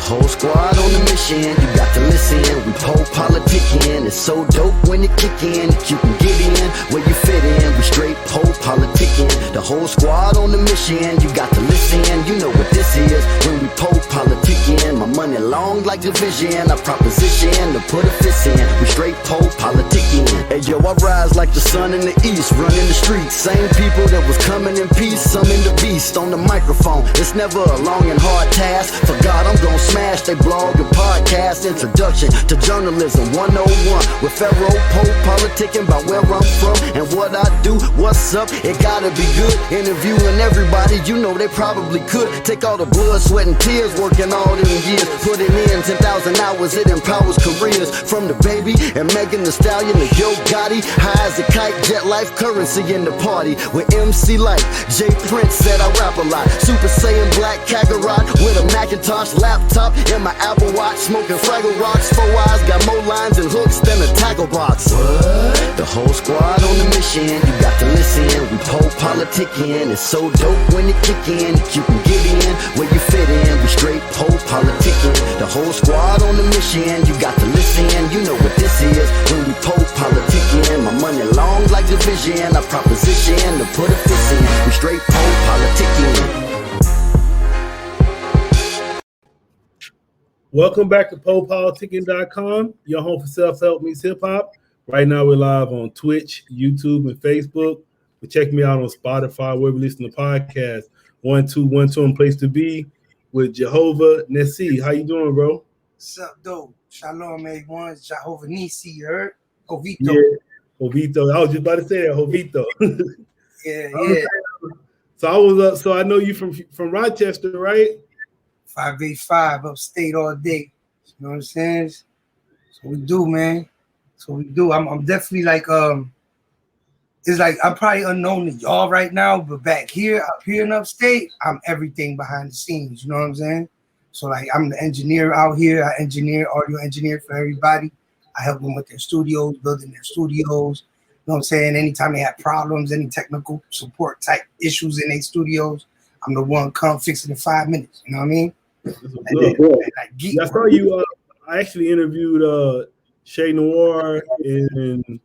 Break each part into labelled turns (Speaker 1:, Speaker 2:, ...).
Speaker 1: whole squad on the mission, you got to listen. We PoPolitickin, it's so dope when it kick in. You can get in where you fit in. We straight PoPolitickin, the whole squad on the mission, you got to listen. You know what this is when we PoPolitickin. My money long like division, I proposition to put a fist in. We straight PoPolitickin. Hey yo, I rise like the sun in the east, running the streets. Same people that was coming in peace, some in the beast on the microphone. It's never a long and hard task. For God, I'm gon' smash they blog and podcast. Introduction to journalism 101 with Pharaoh PoPolitickin about where I'm from and what I do. What's up? It gotta be good. Interviewing everybody, you know they probably could. Take all the blood, sweat, and tears, working all them years. Putting in 10,000 hours, it empowers careers. From the baby and Megan Thee Stallion to Yo Gotti. High as a kite, jet life currency in the party. With MC Light, J Prince said I rap a lot. Super Saiyan Black Kakarot with a Macintosh laptop and my Apple Watch. Smoking Fraggle Rocks, 4 eyes, got more lines and hooks than a tackle box. What? The whole squad on the mission, you got to listen. We PoPolitickin, it's so dope when it kick in. You can get in where you fit in. We straight PoPolitickin, the whole squad on the mission, you got to listen. You know what this is when we PoPolitickin. My money long like division, I proposition to put a fist in. We straight PoPolitickin.
Speaker 2: Welcome back to PoPolitickin.com, your home for self-help meets hip-hop. Right now we're live on Twitch, YouTube, and Facebook. But check me out on Spotify, where we listen to podcasts. 1212 place to be with Jehovah Nissi. How you doing, bro?
Speaker 3: What's up, though? Shalom, everyone. It's Jehovah Nissi, you heard? Hovito.
Speaker 2: Yeah, Hovito. I was just about to say that, Hovito.
Speaker 3: Yeah.
Speaker 2: So I know you from Rochester, right?
Speaker 3: 585 upstate all day. You know what I'm saying? So we do, man. So we do. I'm definitely like it's like I'm probably unknown to y'all right now, but up here in upstate, I'm everything behind the scenes. You know what I'm saying? So like I'm the engineer out here. I audio engineer for everybody. I help them with their studios, building their studios. You know what I'm saying? Anytime they have problems, any technical support type issues in their studios, I'm the one come fix it in 5 minutes. You know what I mean?
Speaker 2: I saw you. I actually interviewed Noir and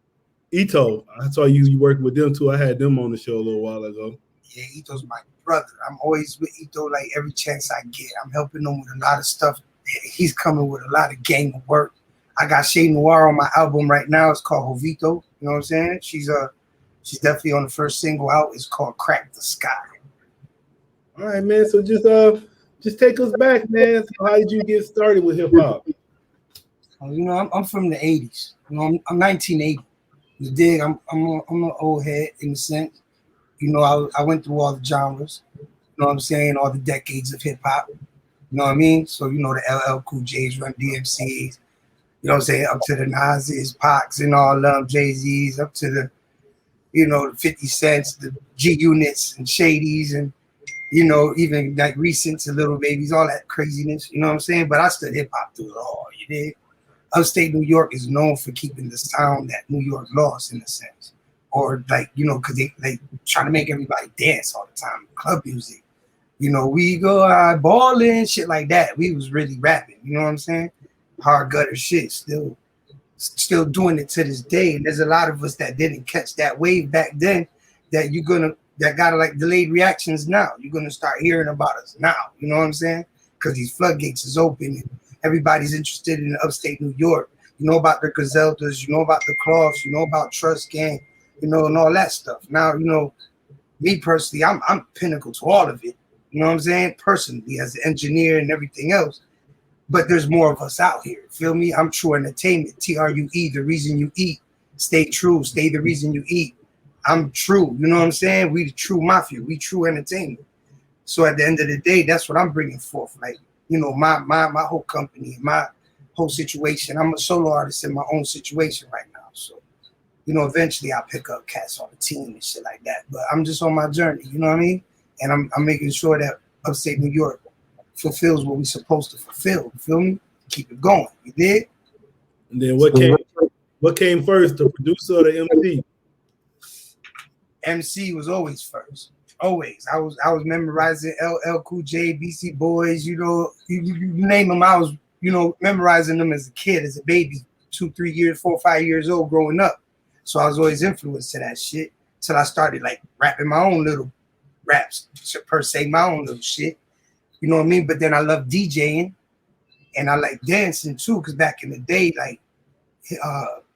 Speaker 2: Ito. I saw you working with them too. I had them on the show a little while ago.
Speaker 3: Yeah, Ito's my brother. I'm always with Ito like every chance I get. I'm helping him with a lot of stuff. He's coming with a lot of gang of work. I got Noir on my album right now. It's called Hovito. You know what I'm saying? She's definitely on the first single out. It's called Crack the Sky.
Speaker 2: All right, man. So just take us back, man. So how did you get started with hip hop?
Speaker 3: You know, I'm from the 80s. You know, I'm 1980. You dig? I'm an old head in a sense. You know, I went through all the genres. You know what I'm saying? All the decades of hip hop. You know what I mean? So you know the LL Cool J's, Run DMC's. You know what I'm saying? Up to the Nas's, Pacs, and all Jay-Z's. Up to the, you know, the 50 Cents, the G Units and Shadies, and you know, even like recent to Little Babies, all that craziness. You know what I'm saying? But I stood hip hop through it all. You dig? Upstate New York is known for keeping the sound that New York lost, in a sense, or like, you know, because they try to make everybody dance all the time. Club music, you know, we go eyeballing, shit like that. We was really rapping, you know what I'm saying? Hard gutter shit, still doing it to this day. And there's a lot of us that didn't catch that wave back then that got like delayed reactions now. You're gonna start hearing about us now, you know what I'm saying? Because these floodgates is open and everybody's interested in upstate New York. You know about the Gazeldas, you know about the Cloths, you know about Trust Gang, you know, and all that stuff. Now, you know, me personally, I'm pinnacle to all of it. You know what I'm saying? Personally, as an engineer and everything else. But there's more of us out here. Feel me? I'm True Entertainment. TRUE, the reason you eat. Stay true. Stay the reason you eat. I'm true. You know what I'm saying? We the true mafia. We True Entertainment. So at the end of the day, that's what I'm bringing forth. Like, you know, my whole company, my whole situation. I'm a solo artist in my own situation right now. So, you know, eventually I'll pick up cats on the team and shit like that. But I'm just on my journey. You know what I mean? And I'm making sure that upstate New York fulfills what we're supposed to fulfill. You feel me? Keep it going. You did?
Speaker 2: And then what came first, the producer or the MC?
Speaker 3: MC was always first. Always. I was memorizing LL Cool J, BC Boys, you know, you name them. I was, you know, memorizing them as a kid, as a baby, 2, 3 years, 4, 5 years old growing up. So I was always influenced to that shit till I started like rapping my own little raps, per se, my own little shit. You know what I mean? But then I love DJing and I like dancing too, because back in the day, like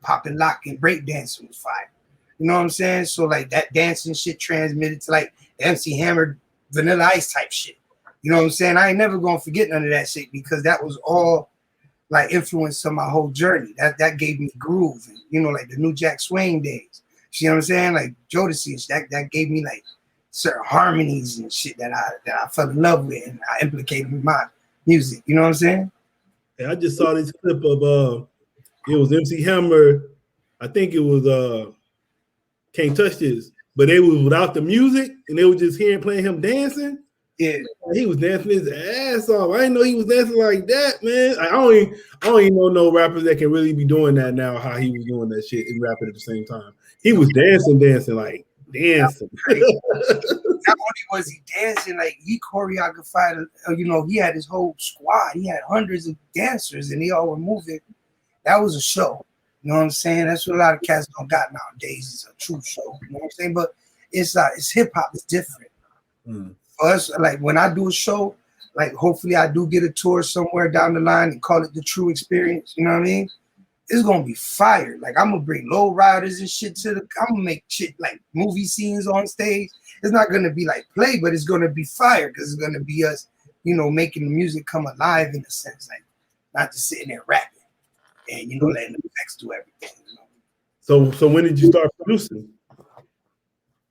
Speaker 3: pop and lock and break dancing was fire. You know what I'm saying? So like that dancing shit transmitted to like the MC Hammer, Vanilla Ice type shit. You know what I'm saying? I ain't never gonna forget none of that shit because that was all like influence of my whole journey. That gave me groove, and, you know, like the New Jack Swing days. You know what I'm saying? Like Jodeci, that gave me like certain harmonies and shit that I fell in love with and I implicated with my music. You know what I'm saying?
Speaker 2: Hey, I just saw this clip of it was MC Hammer. I think it was Can't Touch This, but they was without the music and they were just hearing playing him dancing.
Speaker 3: Yeah,
Speaker 2: he was dancing his ass off. I didn't know he was dancing like that, man. I don't even know no rappers that can really be doing that now. How he was doing that shit and rapping at the same time. He was dancing, like dancing.
Speaker 3: Not only was he dancing, like he choreographed. You know, he had his whole squad. He had hundreds of dancers, and they all were moving. That was a show. You know what I'm saying? That's what a lot of cats don't got nowadays. It's a true show. You know what I'm saying? But it's hip hop. It's different. For us, like when I do a show, like hopefully I do get a tour somewhere down the line and call it the True Experience. You know what I mean? It's gonna be fire. Like I'm gonna bring low riders and shit I'm gonna make shit like movie scenes on stage. It's not gonna be like play, but it's gonna be fire because it's gonna be us, you know, making the music come alive in a sense, like not just sitting there rapping and, you know, letting the effects do everything. You know?
Speaker 2: So when did you start producing?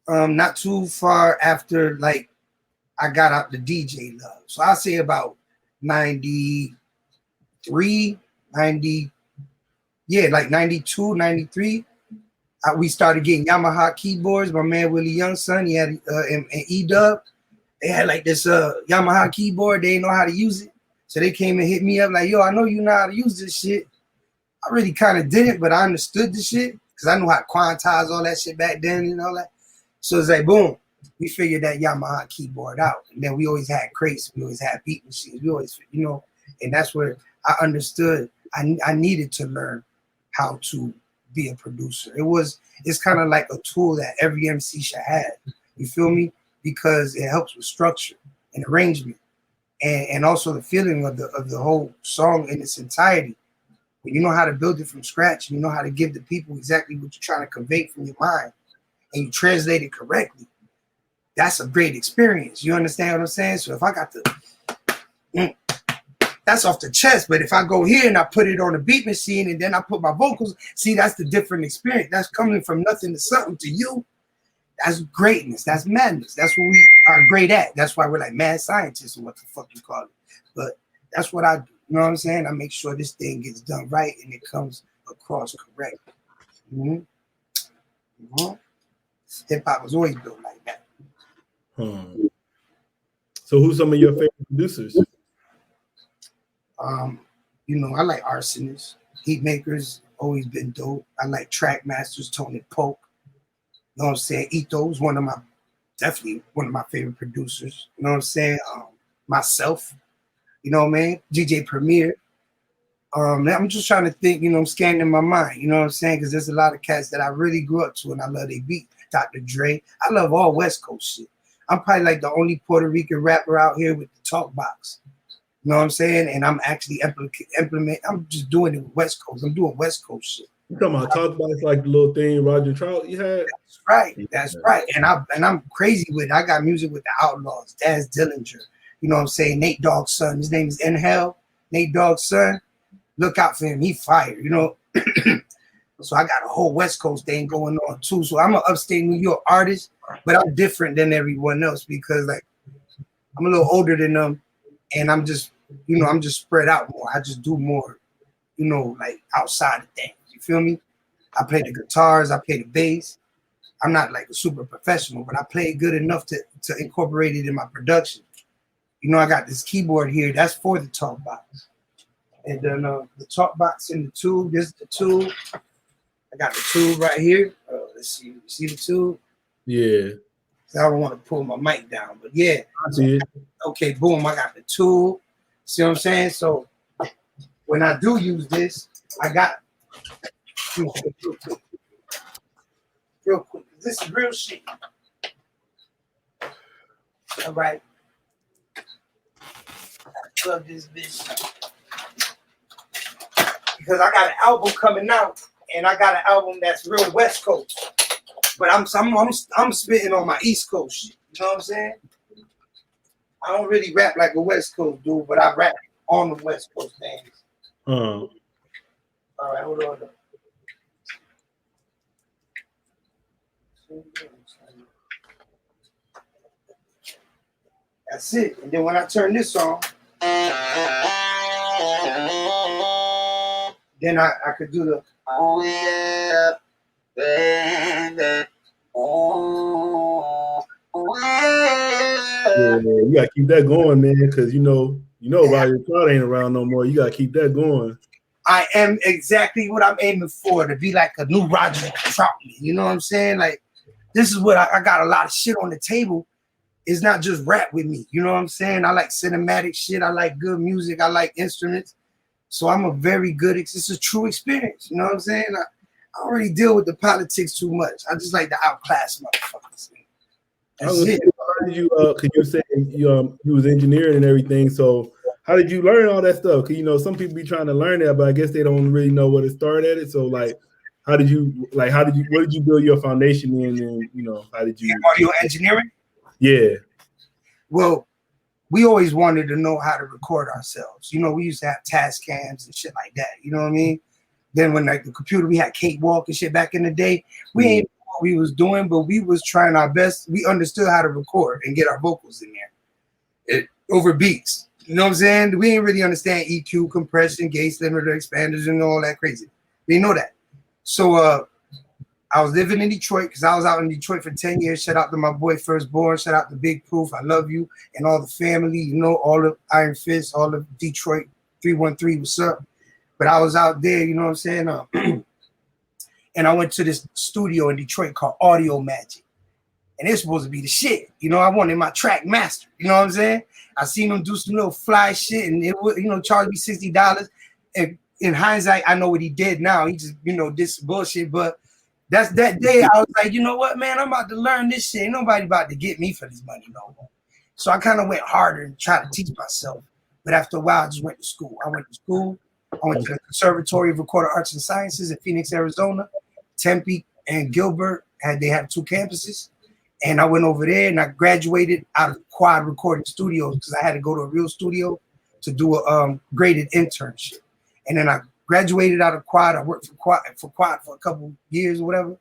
Speaker 3: Not too far after like I got out the DJ love. So I say about 93, 90, yeah, like 92, 93. We started getting Yamaha keyboards. My man Willie Young's son, he had an E-Dub. They had like this Yamaha keyboard. They didn't know how to use it. So they came and hit me up like, yo, I know you know how to use this shit. I really kind of didn't, but I understood the shit because I knew how to quantize all that shit back then and all that. So it's like, boom. We figured that Yamaha keyboard out. And then we always had crates. We always had beat machines. We always, you know, and that's where I understood I needed to learn how to be a producer. It's kind of like a tool that every MC should have. You feel me? Because it helps with structure and arrangement and also the feeling of the whole song in its entirety. When you know how to build it from scratch, and you know how to give the people exactly what you're trying to convey from your mind, and you translate it correctly. That's a great experience. You understand what I'm saying? So if I got that's off the chest, but if I go here and I put it on a beat machine and then I put my vocals, see, that's the different experience. That's coming from nothing to something to you. That's greatness. That's madness. That's what we are great at. That's why we're like mad scientists or what the fuck you call it. But that's what I do. You know what I'm saying? I make sure this thing gets done right and it comes across correct. Hip hop was always built like that.
Speaker 2: So who's some of your favorite producers?
Speaker 3: You know, I like Arsonists. Heatmakers always been dope. I like Trackmasters, Tony Polk. You know what I'm saying? Ito's definitely one of my favorite producers. You know what I'm saying? Myself, you know what I mean? DJ Premier. I'm just trying to think, you know, I'm scanning my mind, you know what I'm saying? Because there's a lot of cats that I really grew up to and I love they beat. Dr. Dre. I love all West Coast shit. I'm probably like the only Puerto Rican rapper out here with the talk box. You know what I'm saying? And I'm actually I'm just doing it with West Coast. I'm doing West Coast shit.
Speaker 2: You talking about talk box like the little thing Roger Trout you had?
Speaker 3: That's right. That's right. And I'm crazy with it. I got music with the Outlaws, Daz Dillinger. You know what I'm saying? Nate Dogg's son. His name is Inhale. Nate Dogg's son. Look out for him. He fired, you know. So I got a whole West Coast thing going on too. So I'm an upstate New York artist, but I'm different than everyone else because like I'm a little older than them and I'm just, you know, I'm just spread out more. I just do more, you know, like outside of things. You feel me? I play the guitars, I play the bass. I'm not like a super professional, but I play good enough to incorporate it in my production. You know, I got this keyboard here. That's for the talk box. And then the talk box in the tube, this is the tube. I got the tube right here. Let's see. You see the tube?
Speaker 2: Yeah.
Speaker 3: So I don't want to pull my mic down, but yeah.
Speaker 2: I see it.
Speaker 3: Okay, boom, I got the tool. See what I'm saying? So when I do use this, I got real quick. This is real shit. All right. Plug this bitch. Because I got an album coming out, and I got an album that's real West Coast. But I'm spitting on my East Coast shit. You know what I'm saying? I don't really rap like a West Coast dude, but I rap on the West Coast things. All right, hold on. That's it. And then when I turn this on, then I could do the oh yeah, baby. Oh
Speaker 2: yeah, you gotta keep that going, man, because you know Roger Todd ain't around no more. You gotta keep that going.
Speaker 3: I am exactly what I'm aiming for, to be like a new Roger Troutman. You know what I'm saying? Like, this is what I got a lot of shit on the table. It's not just rap with me. You know what I'm saying? I like cinematic shit. I like good music. I like instruments. So I'm a very good, it's a true experience. You know what I'm saying? I don't really deal with the politics too much. I just like to outclass motherfuckers. That's it.
Speaker 2: How did you, cause you said you was engineering and everything. So how did you learn all that stuff? Cause some people be trying to learn that, but I guess they don't really know where to start at it. So like, what did you build your foundation in? And how did you?
Speaker 3: Audio engineering?
Speaker 2: Yeah.
Speaker 3: Well, we always wanted to know how to record ourselves. We used to have task cams and shit like that. You know what I mean? Then when like the computer, we had Cakewalk and shit back in the day. We ain't know what we was doing, but we was trying our best. We understood how to record and get our vocals in there over beats. You know what I'm saying? We didn't really understand EQ, compression, gauge limiter, expanders, and all that crazy. We didn't know that. So I was living in Detroit because I was out in Detroit for 10 years. Shout out to my boy Firstborn. Shout out to Big Proof. I love you and all the family. All of Iron Fist, all of Detroit 313. What's up? But I was out there, you know what I'm saying? And I went to this studio in Detroit called Audio Magic. And it's supposed to be the shit. I wanted my track master. You know what I'm saying? I seen them do some little fly shit and it would, charge me $60. And in hindsight, I know what he did now. He just, did some bullshit. But that's that day I was like, you know what, man? I'm about to learn this shit. Ain't nobody about to get me for this money no more. So I kind of went harder and tried to teach myself. But after a while, I just went to school. I went to the Conservatory of Recorded Arts and Sciences in Phoenix, Arizona. Tempe and Gilbert they have 2 campuses. And I went over there and I graduated out of Quad Recording Studios because I had to go to a real studio to do a graded internship. And then I graduated out of Quad. I worked for Quad for a couple years or whatever.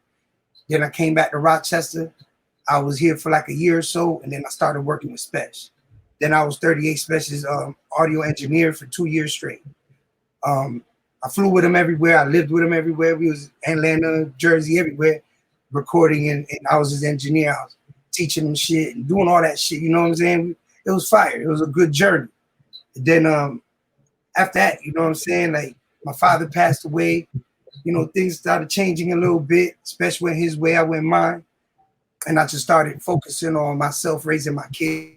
Speaker 3: Then I came back to Rochester. I was here for like a year or so, and then I started working with Spesh. Then I was 38 Spesh's audio engineer for 2 years straight. I flew with him everywhere. I lived with him everywhere. We was Atlanta, Jersey, everywhere, recording, and I was his engineer. I was teaching him shit and doing all that shit. You know what I'm saying? It was fire. It was a good journey. And then after that, you know what I'm saying? Like, my father passed away. Things started changing a little bit, especially when his way, I went mine. And I just started focusing on myself, raising my kids.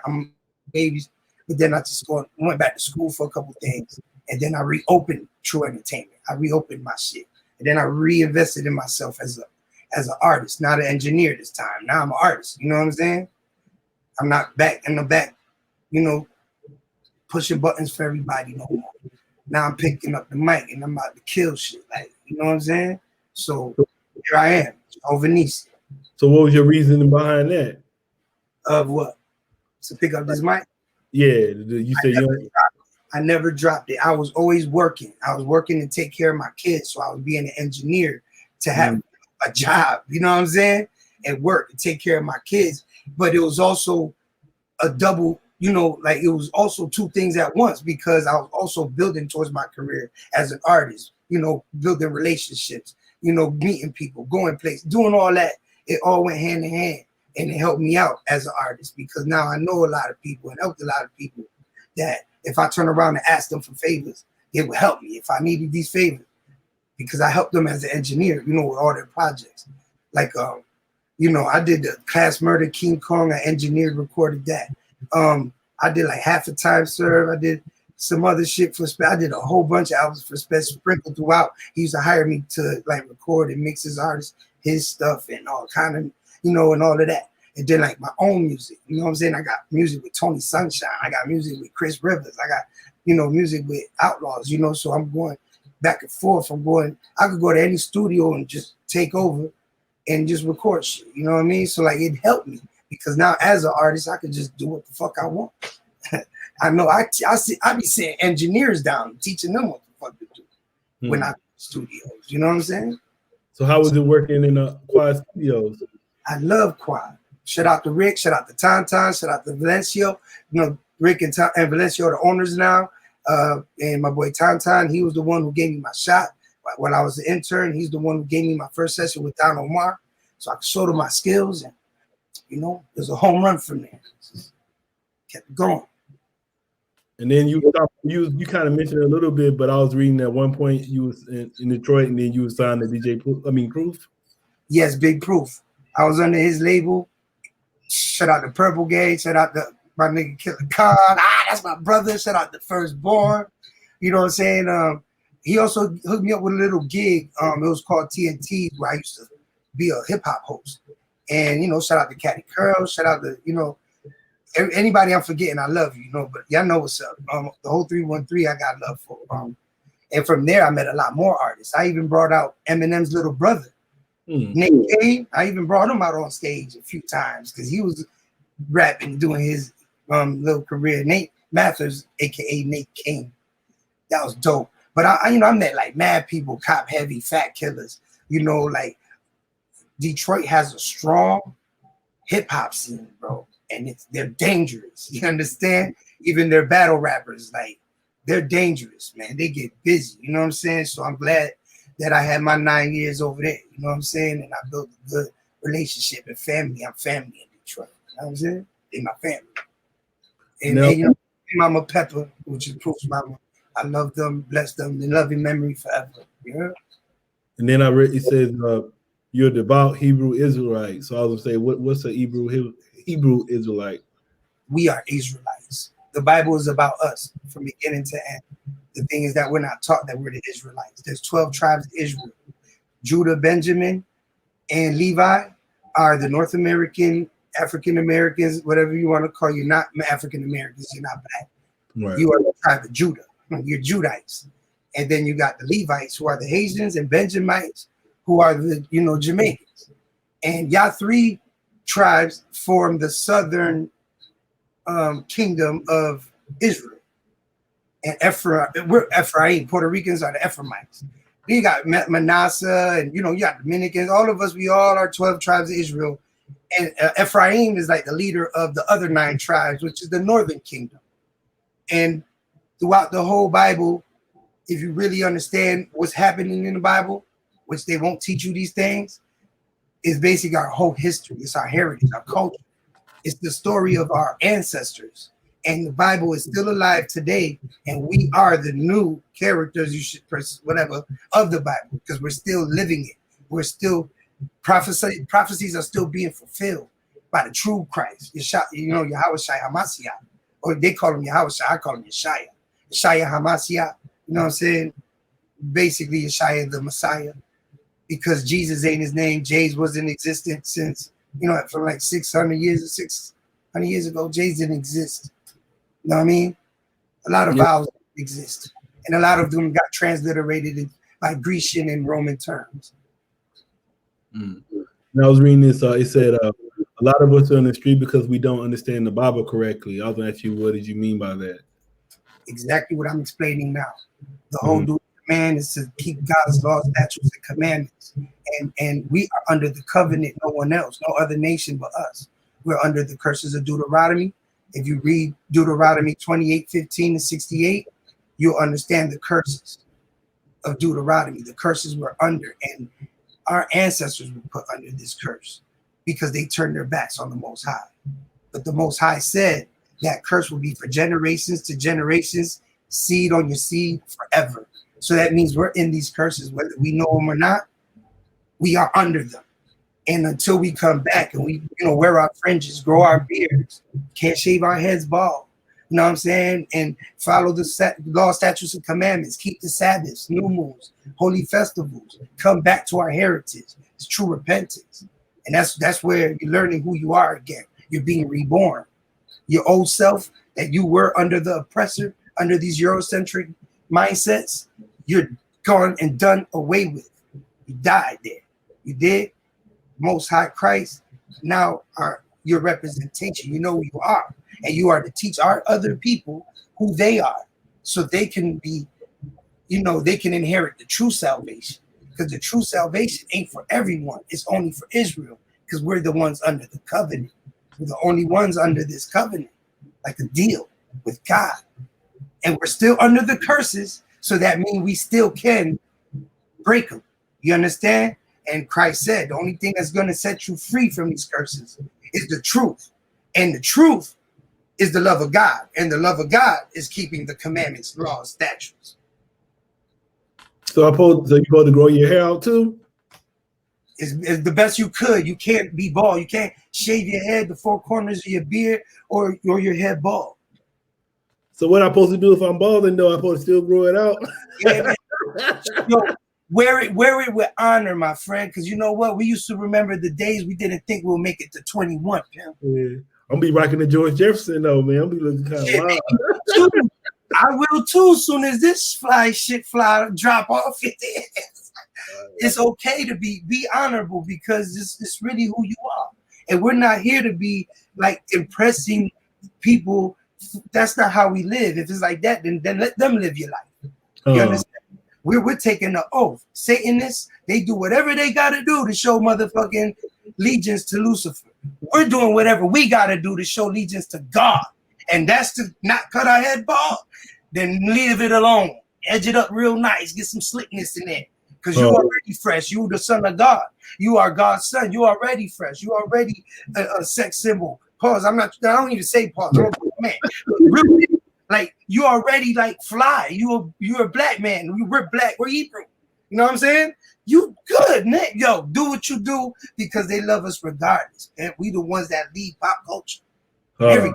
Speaker 3: I'm babies. But then I just went back to school for a couple things. And then I reopened True Entertainment. I reopened my shit. And then I reinvested in myself as an artist, not an engineer this time. Now I'm an artist. You know what I'm saying? I'm not back in the back, pushing buttons for everybody no more. Now I'm picking up the mic and I'm about to kill shit. Like, you know what I'm saying? So here I am, Jehovah Nissi.
Speaker 2: So what was your reasoning behind that?
Speaker 3: Of what? To pick up this mic?
Speaker 2: Yeah, you said
Speaker 3: I never dropped it. I was always working. I was working to take care of my kids. So I was being an engineer to have a job, you know what I'm saying? And work to take care of my kids. But it was also a double, it was also 2 things at once because I was also building towards my career as an artist, building relationships, meeting people, going places, doing all that. It all went hand in hand and it helped me out as an artist because now I know a lot of people and helped a lot of people that if I turn around and ask them for favors, it would help me if I needed these favors because I helped them as an engineer, with all their projects. Like, I did the Class Murder King Kong. I engineered, recorded that. I did like Half a Time Serve. I did some other shit for I did a whole bunch of albums for Special sprinkled throughout. He used to hire me to like record and mix his artists, his stuff, and all kind of, and all of that. And then like my own music, you know what I'm saying? I got music with Tony Sunshine. I got music with Chris Rivers. I got, music with Outlaws, so I'm going back and forth. I could go to any studio and just take over and just record shit. You know what I mean? So like it helped me because now as an artist, I could just do what the fuck I want. I know I be sitting engineers down, teaching them what the fuck to do when I'm in studios. You know what I'm saying?
Speaker 2: So how was it working in Quad Studios?
Speaker 3: I love Quad. Shout out to Rick, shout out to Tantan, shout out to Valencio. Rick and Valencio are the owners now. And my boy Tantan, he was the one who gave me my shot. When I was an intern, he's the one who gave me my first session with Don Omar. So I showed him my skills and, it was a home run from there. Just kept going.
Speaker 2: And then you kind of mentioned it a little bit, but I was reading at one point you was in Detroit and then you was signed to Proof.
Speaker 3: Yes, Big Proof. I was under his label. Shout out to Purple Gate. Shout out to my nigga Killer Khan. That's my brother. Shout out to Firstborn. You know what I'm saying? He also hooked me up with a little gig. It was called TNT, where I used to be a hip hop host. And shout out to Catty Curl. Shout out to anybody I'm forgetting. I love you, but y'all know what's up. The whole 313 I got love for. And from there I met a lot more artists. I even brought out Eminem's little brother. Nate Kane, I even brought him out on stage a few times because he was rapping, doing his little career. Nate Mathers, aka Nate Kane, that was dope. But I met like mad people, Cop Heavy, Fat Killers. Like Detroit has a strong hip hop scene, bro, and they're dangerous. You understand? Even their battle rappers, like they're dangerous, man. They get busy. You know what I'm saying? So I'm glad that I had my 9 years over there, you know what I'm saying? And I built a good relationship and family. I'm family in Detroit, you know what I'm saying? They're my family. And Mama Pepper, which is Proof's mama, I love them, bless them, in loving memory forever, you know?
Speaker 2: And then I read, it says, you're a devout Hebrew Israelite. So I was gonna say, what's a Hebrew Israelite?
Speaker 3: We are Israelites. The Bible is about us from beginning to end. The thing is that we're not taught that we're the Israelites. There's 12 tribes of Israel. Judah, Benjamin, and Levi are the North American, African Americans, whatever you want to call. You're not African Americans. You're not black. Right. You are the tribe of Judah. You're Judites. And then you got the Levites, who are the Haitians, and Benjamites, who are the Jamaicans. And y'all three tribes form the southern kingdom of Israel. And we're Ephraim. Puerto Ricans are the Ephraimites. Then you got Manasseh, and you got Dominicans. All of us, we all are 12 tribes of Israel. And Ephraim is like the leader of the other 9 tribes, which is the northern kingdom. And throughout the whole Bible, if you really understand what's happening in the Bible, which they won't teach you these things, is basically our whole history. It's our heritage, our culture. It's the story of our ancestors. And the Bible is still alive today, and we are the new characters, whatever, of the Bible, because we're still living it. We're still prophecies are still being fulfilled by the true Christ. Yahweh Shai Hamashiach, or they call him Yahweh Shai, I call him Yeshaya. Yeshaya Hamashiach, you know what I'm saying? Basically, Yeshaya the Messiah, because Jesus ain't his name. Jays was in existence since, from like 600 years ago. Jays didn't exist. You know what I mean? A lot of vowels exist, and a lot of them got transliterated by Grecian and Roman terms.
Speaker 2: And I was reading this. It said a lot of us are on the street because we don't understand the Bible correctly. I was going to ask you, what did you mean by that?
Speaker 3: Exactly what I'm explaining now. The whole command is to keep God's laws, statutes, and commandments, and we are under the covenant. No one else, no other nation but us. We're under the curses of Deuteronomy. If you read Deuteronomy 28:15-68, you'll understand the curses of Deuteronomy. The curses we're under, and our ancestors were put under this curse because they turned their backs on the Most High. But the Most High said that curse will be for generations to generations, seed on your seed forever. So that means we're in these curses, whether we know them or not. We are under them. And until we come back and we, wear our fringes, grow our beards, can't shave our heads bald, you know what I'm saying? And follow the law, statutes, and commandments, keep the Sabbaths, new moons, holy festivals, come back to our heritage. It's true repentance. And that's where you're learning who you are again. You're being reborn. Your old self that you were under the oppressor, under these Eurocentric mindsets, you're gone and done away with. You died there. You did. Most High Christ now are your representation. You know who you are, and you are to teach our other people who they are, so they can be, they can inherit the true salvation. Because the true salvation ain't for everyone; it's only for Israel. Because we're the ones under the covenant. We're the only ones under this covenant, like a deal with God, and we're still under the curses. So that means we still can break them. You understand? And Christ said, the only thing that's going to set you free from these curses is the truth. And the truth is the love of God. And the love of God is keeping the commandments, laws, statutes.
Speaker 2: So you're supposed to grow your hair out too?
Speaker 3: It's the best you could. You can't be bald. You can't shave your head, the four corners of your beard, or your head bald.
Speaker 2: So what I'm supposed to do if I'm balding, though? I'm supposed to still grow it out?
Speaker 3: Yeah, man. Wear it with honor, my friend, because you know what? We used to remember the days we didn't think we'll make it to 21, pimp.
Speaker 2: Yeah. I'm be rocking the George Jefferson, though, man. I'm be looking kind of wild.
Speaker 3: I will, too, soon as this fly drop off. It's okay to be honorable because it's really who you are. And we're not here to be, like, impressing people. That's not how we live. If it's like that, then let them live your life. You understand? We're taking the oath. Satanists, they do whatever they got to do to show motherfucking allegiance to Lucifer. We're doing whatever we got to do to show allegiance to God. And that's to not cut our head bald, then leave it alone. Edge it up real nice. Get some slickness in there. Because you're already fresh. You're the son of God. You are God's son. You're already fresh. You're already a sex symbol. Pause. I don't even say pause. Man, really. Like, you already, like, fly. You're a black man. We're black. We're Hebrew. You know what I'm saying? You good, man. Yo, do what you do because they love us regardless. And we the ones that lead pop culture. You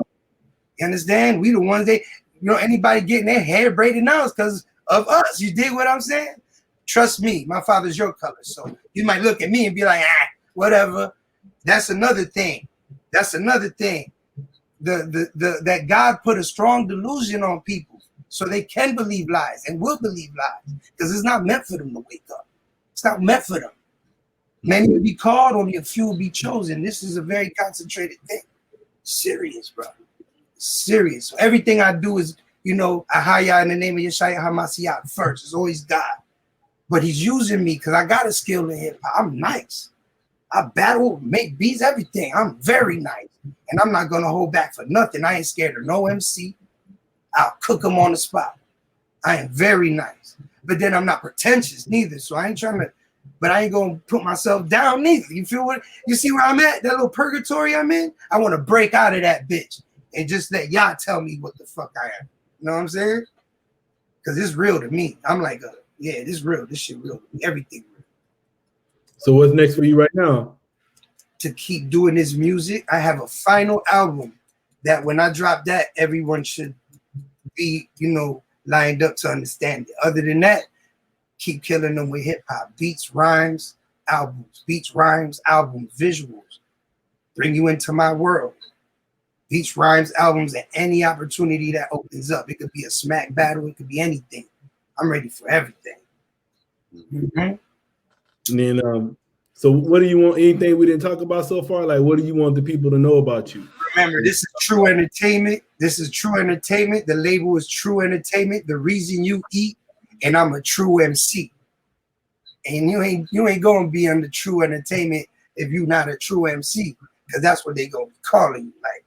Speaker 3: understand? We the ones anybody getting their hair braided now is because of us. You dig what I'm saying? Trust me, my father's your color. So you might look at me and be like, whatever. That's another thing. That God put a strong delusion on people so they can believe lies and will believe lies because it's not meant for them to wake up. It's not meant for them. Many will be called, only a few will be chosen. This is a very concentrated thing. Serious, bro. Serious. So everything I do is, I hire in the name of Yeshua HaMashiach first. It's always God. But he's using me because I got a skill in hip hop. I'm nice. I battle, make beats, everything. I'm very nice. And I'm not going to hold back for nothing. I ain't scared of no MC. I'll cook them on the spot. I am very nice. But then I'm not pretentious neither. So I ain't trying to, but I ain't going to put myself down neither. You feel what? You see where I'm at? That little purgatory I'm in? I want to break out of that bitch and just let y'all tell me what the fuck I am. You know what I'm saying? Because it's real to me. I'm like, yeah, this real. This shit real. Everything real.
Speaker 2: So what's next for you right now?
Speaker 3: To keep doing this music. I have a final album that when I drop that, everyone should be, lined up to understand it. Other than that, keep killing them with hip hop. Beats, rhymes, albums. Beats, rhymes, albums, visuals. Bring you into my world. Beats, rhymes, albums, and any opportunity that opens up. It could be a smack battle. It could be anything. I'm ready for everything. Mm-hmm.
Speaker 2: And then, so what do you want? Anything we didn't talk about so far? Like, what do you want the people to know about you?
Speaker 3: Remember, this is true entertainment. This is true entertainment. The label is true entertainment. The reason you eat, and I'm a true MC. And you ain't gonna be under true entertainment if you're not a true MC, because that's what they gonna be calling you. Like,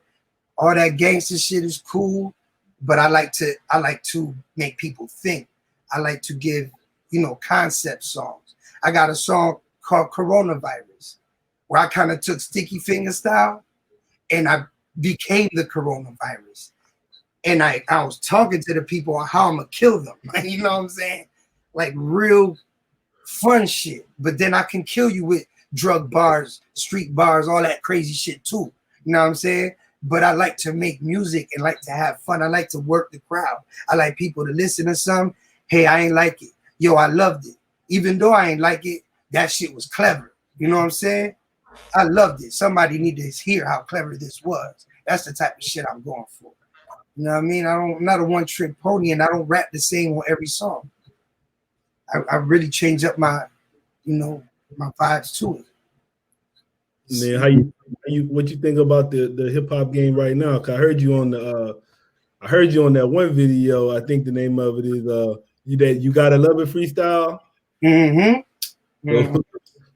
Speaker 3: all that gangster shit is cool, but I like to make people think. I like to give, concept songs. I got a song called Coronavirus, where I kind of took Sticky Finger style and I became the coronavirus. And I was talking to the people on how I'm gonna kill them. You know what I'm saying? Like real fun shit. But then I can kill you with drug bars, street bars, all that crazy shit too. You know what I'm saying? But I like to make music and like to have fun. I like to work the crowd. I like people to listen to some. Hey, I ain't like it. Yo, I loved it. Even though I ain't like it, that shit was clever. You know what I'm saying? I loved it. Somebody need to hear how clever this was. That's the type of shit I'm going for. You know what I mean? I'm not a one-trick pony, and I don't rap the same on every song. I really change up my, my vibes to it.
Speaker 2: Man, how you what you think about the hip hop game right now? 'Cause I heard you on that one video. I think the name of it is you gotta love it freestyle.
Speaker 3: Mm-hmm. Mm-hmm.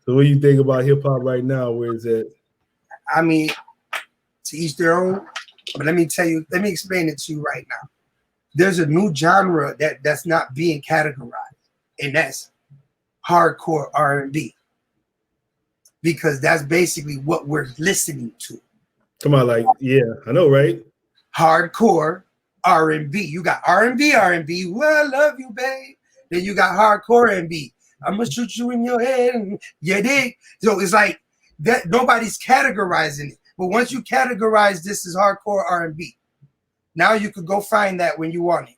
Speaker 2: So what do you think about hip hop right now? Where is it?
Speaker 3: I mean, to each their own. But let me explain it to you right now. There's a new genre that's not being categorized, and that's hardcore R&B. Because that's basically what we're listening to.
Speaker 2: Come on, like, yeah, I know, right?
Speaker 3: Hardcore R&B. You got R&B, well, I love you, babe. Then you got hardcore R&B. I'm gonna shoot you in your head, and you dig? So it's like that. Nobody's categorizing it. But once you categorize this as hardcore R&B, now you could go find that when you want it,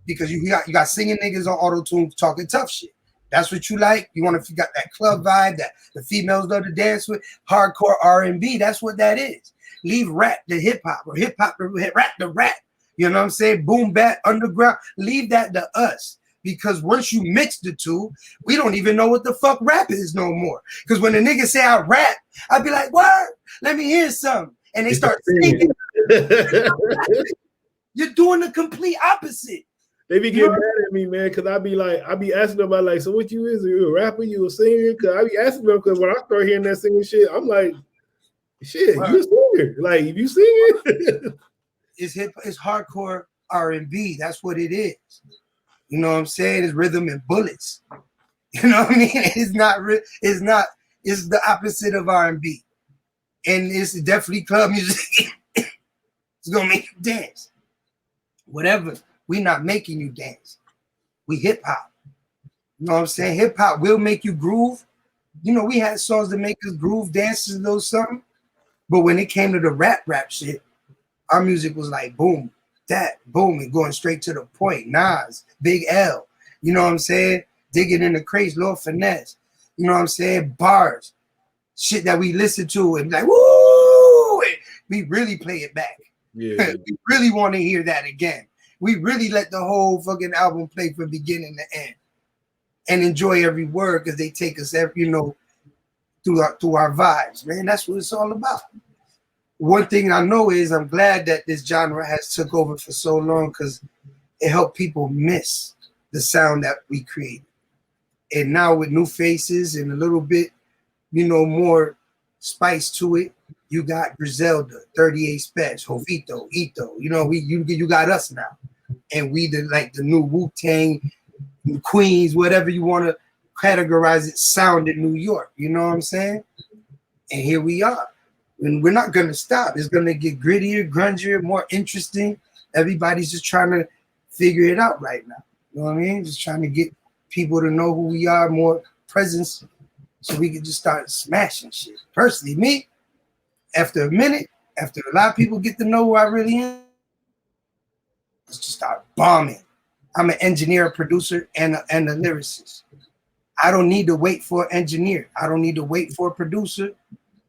Speaker 3: because you got singing niggas on auto-tune talking tough shit. That's what you like. You want to got that club vibe that the females love to dance with. Hardcore R&B. That's what that is. Leave rap to hip hop, or hip hop to rap to rap. You know what I'm saying? Boom bap underground. Leave that to us. Because once you mix the two, we don't even know what the fuck rap is no more. Because when the niggas say I rap, I'd be like, what? Let me hear some. And they start singing. You're doing the complete opposite.
Speaker 2: They be getting mad at me, man, because I be asking them about, like, so what you is? Are you a rapper? You a singer? Because I be asking them, because when I start hearing that singing shit, I'm like, shit, you a singer. Like, if you singing.
Speaker 3: It's hardcore R&B. That's what it is. You know what I'm saying? It's rhythm and bullets. You know what I mean? It's the opposite of R&B. And it's definitely club music. It's gonna make you dance. Whatever. We not making you dance. We hip hop. You know what I'm saying? Hip hop will make you groove. You know, we had songs that make us groove, dances, a little something. But when it came to the rap shit, our music was like boom. That boom and going straight to the point. Nas, Big L, you know what I'm saying? Digging in the crates, Lord Finesse, you know what I'm saying? Bars, shit that we listen to and like, woo! And we really play it back.
Speaker 2: Yeah.
Speaker 3: We really want to hear that again. We really let the whole fucking album play from beginning to end and enjoy every word because they take us, through our vibes, man. That's what it's all about. One thing I know is I'm glad that this genre has took over for so long because it helped people miss the sound that we created. And now with new faces and a little bit, more spice to it, you got Griselda, 38 Special, Hovito, Ito. You got us now. And we the new Wu-Tang, Queens, whatever you want to categorize it, sound in New York. You know what I'm saying? And here we are. And we're not going to stop. It's going to get grittier, grungier, more interesting. Everybody's just trying to figure it out right now. You know what I mean? Just trying to get people to know who we are, more presence, so we can just start smashing shit. Personally, me, after a minute, after a lot of people get to know who I really am, let's just start bombing. I'm an engineer, a producer, and a lyricist. I don't need to wait for an engineer. I don't need to wait for a producer.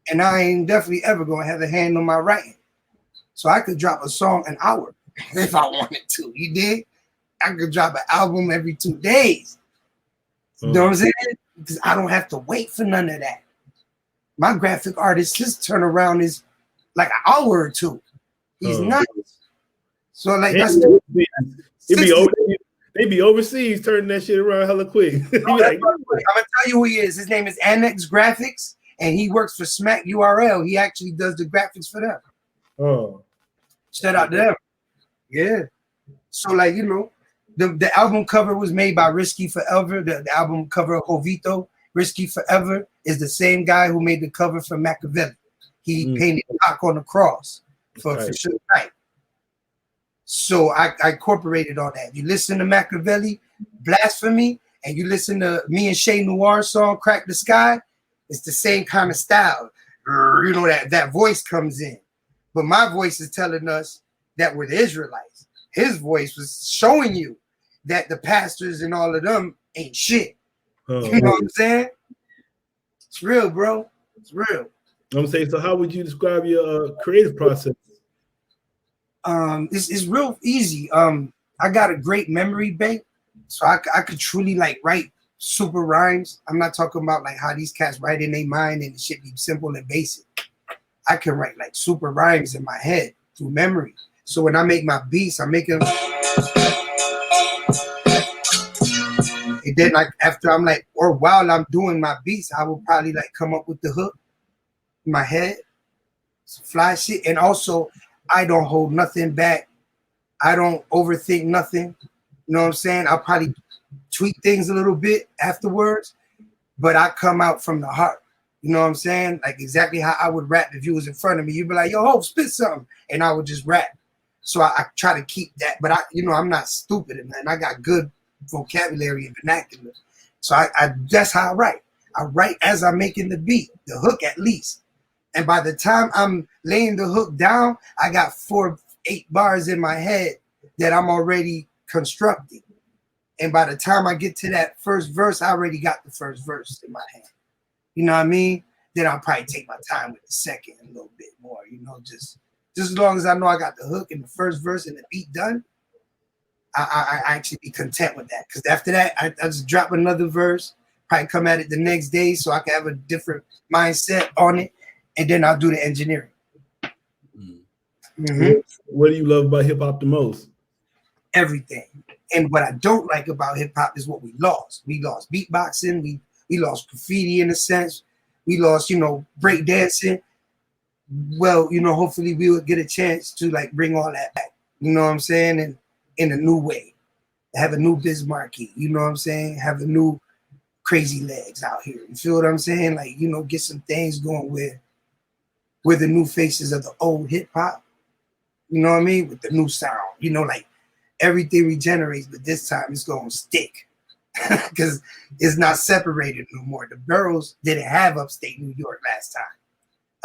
Speaker 3: And I ain't definitely ever gonna have a hand on my writing. So I could drop a song an hour if I wanted to. You dig? I could drop an album every 2 days. You know what I'm saying? Because I don't have to wait for none of that. My graphic artist, his turnaround is like an hour or two. He's nuts. So like that's
Speaker 2: they be overseas turning that shit around hella quick.
Speaker 3: I'm gonna tell you who he is. His name is Annex Graphics. And he works for Smack URL. He actually does the graphics for them.
Speaker 2: Oh.
Speaker 3: Shout out to them. Yeah. So, like, the album cover was made by Risky Forever. The album cover of Hovito, Risky Forever, is the same guy who made the cover for Machiavelli. He painted Cock on the Cross for Suge Knight. So I incorporated all that. You listen to Machiavelli, Blasphemy, and you listen to me and Shay Noir song, Crack the Sky, It's the same kind of style. You know, that voice comes in. But my voice is telling us that we're the Israelites. His voice was showing you that the pastors and all of them ain't shit. You know what I'm saying? It's real, bro. It's real.
Speaker 2: I'm saying, so how would you describe your creative process?
Speaker 3: It's real easy. I got a great memory bank, so I could truly like write super rhymes. I'm not talking about like how these cats write in their mind and it should be simple and basic. I can write like super rhymes in my head through memory. So when I make my beats, I'm making. And then like after I'm like, or while I'm doing my beats, I will probably like come up with the hook in my head, some fly shit. And also, I don't hold nothing back. I don't overthink nothing. You know what I'm saying? I'll probably tweak things a little bit afterwards, but I come out from the heart. You know what I'm saying? Like exactly how I would rap if you was in front of me. You'd be like, yo, spit something. And I would just rap. So I try to keep that. But I'm not stupid, and I got good vocabulary and vernacular. So I that's how I write. I write as I'm making the beat, the hook at least. And by the time I'm laying the hook down, I got 4-8 bars in my head that I'm already constructing. And by the time I get to that first verse, I already got the first verse in my head. You know what I mean? Then I'll probably take my time with the second a little bit more, just as long as I know I got the hook and the first verse and the beat done, I actually be content with that. Because after that, I just drop another verse, probably come at it the next day so I can have a different mindset on it, and then I'll do the engineering. Mm-hmm.
Speaker 2: What do you love about hip hop the most?
Speaker 3: Everything. And what I don't like about hip hop is what we lost. We lost beatboxing. We lost graffiti in a sense. We lost, break dancing. Well, hopefully we will get a chance to like bring all that back. You know what I'm saying? And in a new way. Have a new Bismarcky. You know what I'm saying? Have a new Crazy Legs out here. You feel what I'm saying? Like, get some things going with the new faces of the old hip hop. You know what I mean? With the new sound. Like everything regenerates, but this time it's going to stick. Because it's not separated no more. The boroughs didn't have upstate New York last time.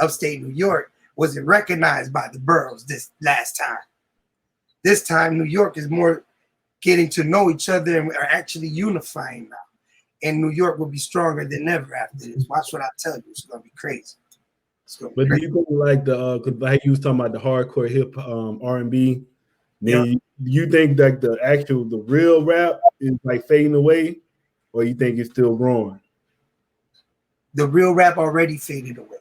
Speaker 3: Upstate New York wasn't recognized by the boroughs this last time. This time, New York is more getting to know each other and are actually unifying now. And New York will be stronger than ever after this. Watch what I tell you. It's going to be crazy.
Speaker 2: Do you think like like you was talking about the hardcore hip R&B? Then you think that the real rap is like fading away, or you think it's still growing?
Speaker 3: The real rap already faded away.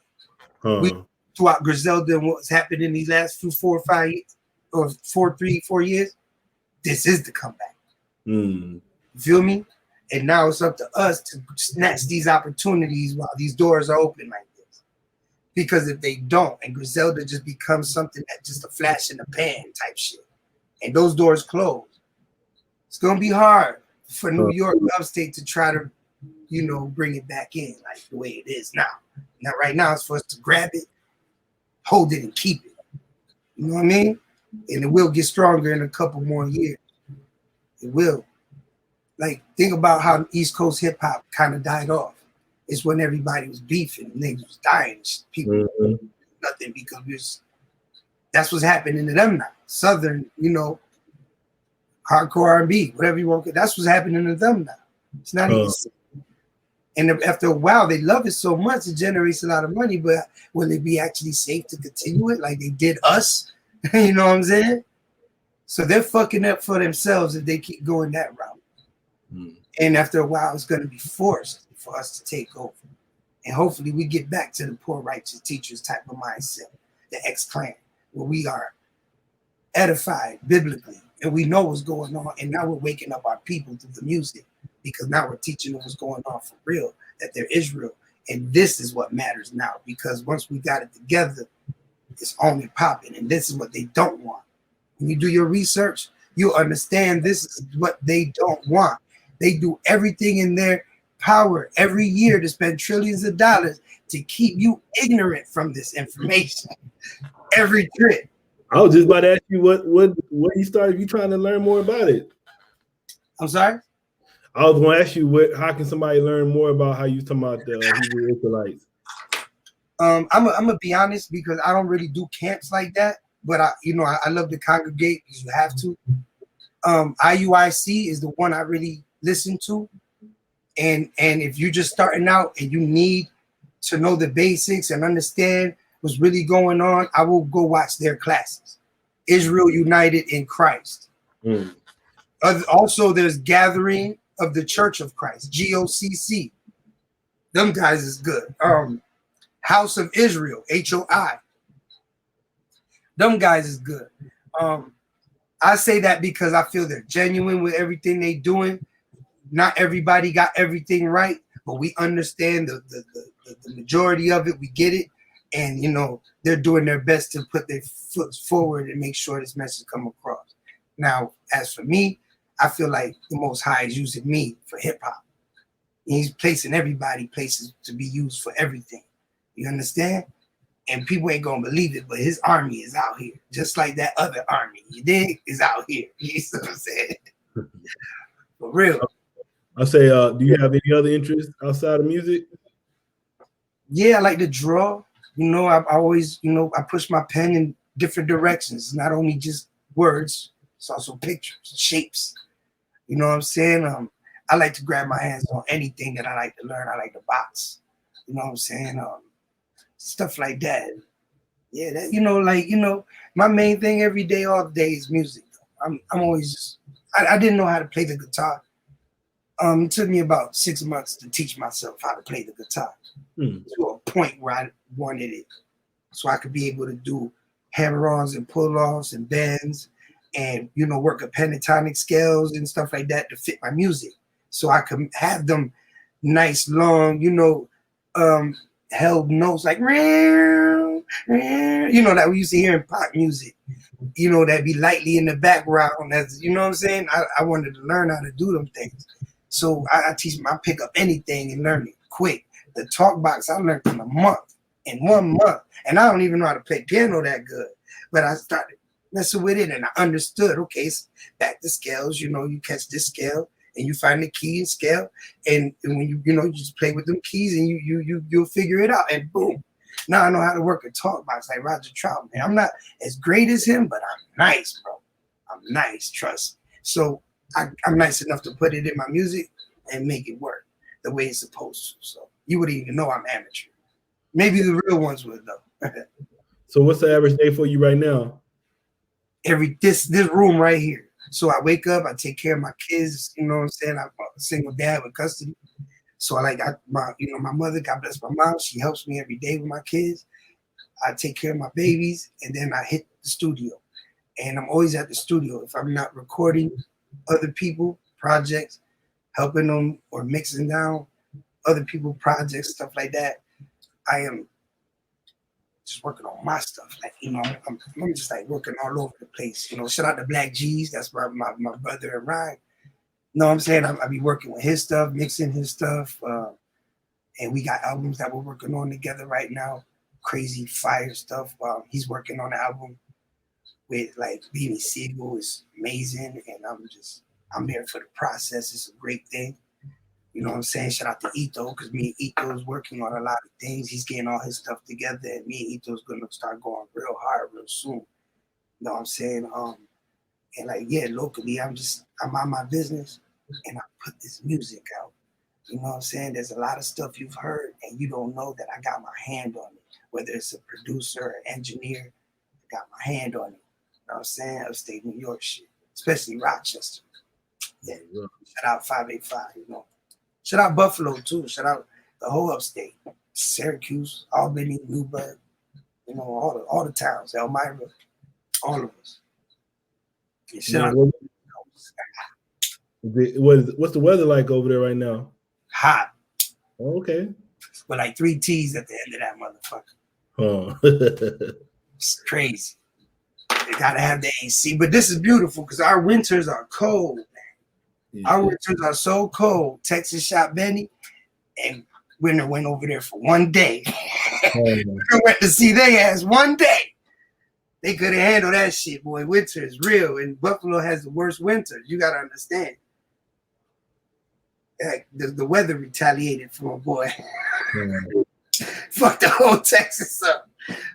Speaker 3: We throughout Griselda and what's happened in these last 4 or 5 years, or 4 years, this is the comeback. You feel me? And now it's up to us to snatch these opportunities while these doors are open like this. Because if they don't, and Griselda just becomes something that's just a flash in the pan type shit, and those doors close, it's gonna be hard for New York upstate to try to, bring it back in like the way it is now. Now, right now, it's for us to grab it, hold it, and keep it. You know what I mean? And it will get stronger in a couple more years. It will. Like, think about how East Coast hip hop kind of died off. It's when everybody was beefing, niggas was dying, people nothing because that's what's happening to them now. Southern, hardcore R&B, whatever you want. That's what's happening to them now. It's not even. And after a while, they love it so much, it generates a lot of money. But will it be actually safe to continue it like they did us? You know what I'm saying? So they're fucking up for themselves if they keep going that route. And after a while, it's going to be forced for us to take over. And hopefully we get back to the poor righteous teachers type of mindset, the ex-clan, where we are edified biblically and we know what's going on. And now we're waking up our people through the music, because now we're teaching them what's going on for real, that they're Israel. And this is what matters now, because once we got it together, it's only popping. And this is what they don't want. When you do your research, you understand this is what they don't want. They do everything in their power every year to spend trillions of dollars to keep you ignorant from this information. Every trip.
Speaker 2: I was just about to ask you what you started. You trying to learn more about it?
Speaker 3: I'm sorry?
Speaker 2: I was going to ask you, how can somebody learn more about how you talking about the Hebrew Israelites?
Speaker 3: I'm gonna be honest because I don't really do camps like that, but I love to congregate because you have to. IUIC is the one I really listen to, and if you're just starting out and you need to know the basics and understand what's really going on, I will go watch their classes. Israel United in Christ. Also, there's Gathering of the Church of Christ, GOCC. Them guys is good. House of Israel, HOI. Them guys is good. I say that because I feel they're genuine with everything they doing. Not everybody got everything right, but we understand the majority of it. We get it. And, they're doing their best to put their foot forward and make sure this message come across. Now, as for me, I feel like the Most High is using me for hip hop. He's placing everybody places to be used for everything. You understand? And people ain't gonna believe it, but his army is out here, just like that other army. You dig? Is out here. You see what I'm saying? For real.
Speaker 2: I say, do you have any other interests outside of music?
Speaker 3: Yeah, I like to draw. I always, I push my pen in different directions. Not only just words, it's also pictures, shapes. You know what I'm saying? I like to grab my hands on anything that I like to learn. I like to box. You know what I'm saying? Stuff like that. Yeah, that, my main thing every day, all day is music. I'm always just, I didn't know how to play the guitar. It took me about 6 months to teach myself how to play the guitar to a point where I wanted it, so I could be able to do hammer-ons and pull-offs and bends, and work a pentatonic scales and stuff like that to fit my music, so I could have them nice, long, held notes like that we used to hear in pop music. That be lightly in the background. As what I'm saying, I wanted to learn how to do them things. So I pick up anything and learn it quick. The talk box I learned in 1 month. And I don't even know how to play piano that good. But I started messing with it and I understood, okay, it's back to scales, you catch this scale and you find the key and scale. And when you just play with them keys and you'll figure it out, and boom. Now I know how to work a talk box like Roger Trout, man. I'm not as great as him, but I'm nice, bro. I'm nice, trust me. So I'm nice enough to put it in my music and make it work the way it's supposed to. So you wouldn't even know I'm amateur. Maybe the real ones would though. So
Speaker 2: what's the average day for you right now?
Speaker 3: This room right here. So I wake up, I take care of my kids. You know what I'm saying? I'm a single dad with custody. So my mother, God bless my mom, she helps me every day with my kids. I take care of my babies, and then I hit the studio. And I'm always at the studio. If I'm not recording other people projects, helping them or mixing down other people projects, stuff like that, I am just working on my stuff. Like, I'm just like working all over the place. Shout out to Black G's, that's my brother and Ryan. You know what I'm saying? I be working with his stuff, mixing his stuff. And we got albums that we're working on together right now. Crazy fire stuff. He's working on an album with like Beanie Siegel. Is amazing. And I'm there for the process. It's a great thing. You know what I'm saying? Shout out to Ito, because me and Ito is working on a lot of things. He's getting all his stuff together, and me and Ito is going to start going real hard real soon. You know what I'm saying? And locally, I'm on my business, and I put this music out. You know what I'm saying? There's a lot of stuff you've heard, and you don't know that I got my hand on it. Whether it's a producer or engineer, I got my hand on it. You know what I'm saying? Upstate New York shit, especially Rochester. Yeah. Shout out 585, Shout out Buffalo too. Shout out the whole upstate, Syracuse, Albany, Newburgh, all the towns, Elmira, all of us. Yeah, shout out.
Speaker 2: What's the weather like over there right now?
Speaker 3: Hot.
Speaker 2: Oh, okay.
Speaker 3: With like 3 T's at the end of that motherfucker.
Speaker 2: Oh.
Speaker 3: It's crazy. They gotta have the AC, but this is beautiful because our winters are cold. Our winters are so cold. Texas shot Benny, and Winter went over there for 1 day. Winter went to see their ass 1 day. They couldn't handle that shit, boy. Winter is real, and Buffalo has the worst winters. You gotta understand. Like the weather retaliated for my boy.
Speaker 2: Yeah.
Speaker 3: Fuck the whole Texas up.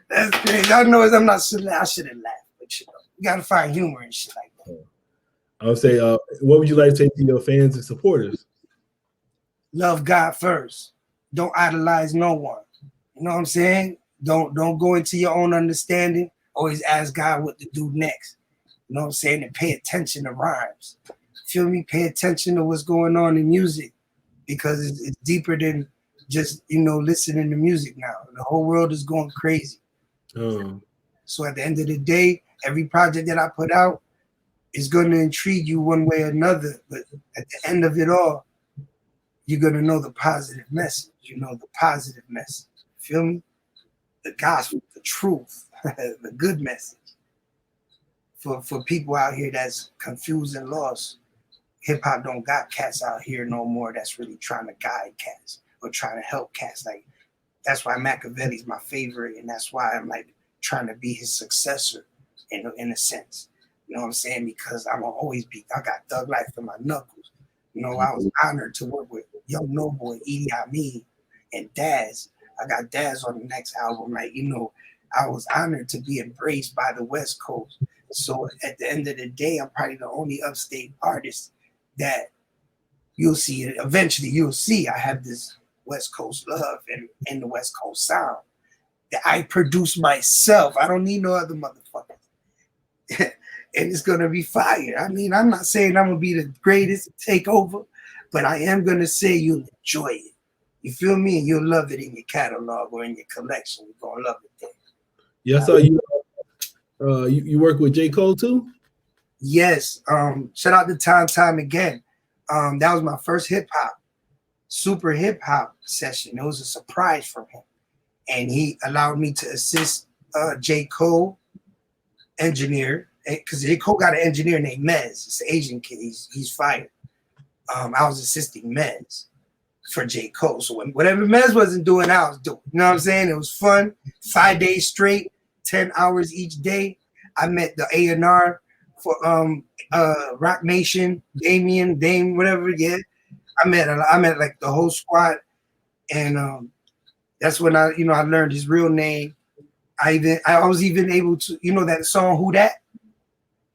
Speaker 3: That's crazy. I know I'm not. I shouldn't laugh, but you know, you gotta find humor and shit like that.
Speaker 2: I would say, what would you like to say to your fans and supporters?
Speaker 3: Love God first. Don't idolize no one. You know what I'm saying? Don't go into your own understanding. Always ask God what to do next. You know what I'm saying? And pay attention to rhymes. Feel me? Pay attention to what's going on in music, because it's deeper than just, you know, listening to music now. The whole world is going crazy. So at the end of the day, every project that I put out is going to intrigue you one way or another. But at the end of it all, you're going to know the positive message. You know, the positive message. Feel me? The gospel, the truth, the good message. For people out here that's confused and lost, hip-hop don't got cats out here no more that's really trying to guide cats or trying to help cats. Like, that's why Machiavelli's my favorite, and that's why I'm like trying to be his successor in a sense. You know what I'm saying? Because I'm gonna always be, I got Thug Life in my knuckles. You know, I was honored to work with Young Noboy, Edie Amin, and Daz. I got Daz on the next album. Like, you know, I was honored to be embraced by the West Coast. So at the end of the day, I'm probably the only upstate artist that you'll see. Eventually, you'll see I have this West Coast love and the West Coast sound that I produce myself. I don't need no other motherfucker. And it's gonna be fire. I mean, I'm not saying I'm gonna be the greatest to take over, but I am gonna say you'll enjoy it. You feel me? And you'll love it in your catalog or in your collection. You're gonna love it there.
Speaker 2: Yeah, I saw you. You work with J. Cole too?
Speaker 3: Yes. Shout out to Time Again. That was my first super hip hop session. It was a surprise from him, and he allowed me to assist J. Cole engineer, because J. Cole got an engineer named Mez. It's an Asian kid. He's fired. I was assisting Mez for J. Cole. So whatever Mez wasn't doing, I was doing. You know what I'm saying? It was fun. 5 days straight, 10 hours each day. I met the A&R for Rock Nation, Dame, whatever. Yeah, I met like the whole squad, and that's when I learned his real name. I was even able to, you know, that song Who Dat?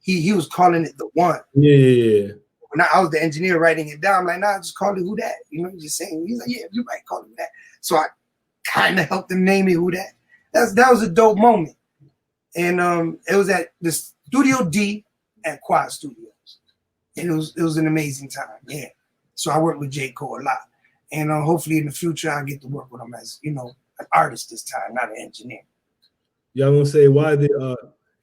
Speaker 3: He was calling it The One.
Speaker 2: Yeah.
Speaker 3: When I was the engineer writing it down, I'm like, nah, just call it Who Dat. You know, just saying. He's like, yeah, you might call it that. So I kind of helped him name it Who Dat. That was a dope moment. And it was at the Studio D at Quad Studios. And it was an amazing time. Yeah. So I worked with J. Cole a lot. And hopefully in the future I'll get to work with him as, you know, an artist this time, not an engineer.
Speaker 2: Y'all gonna say why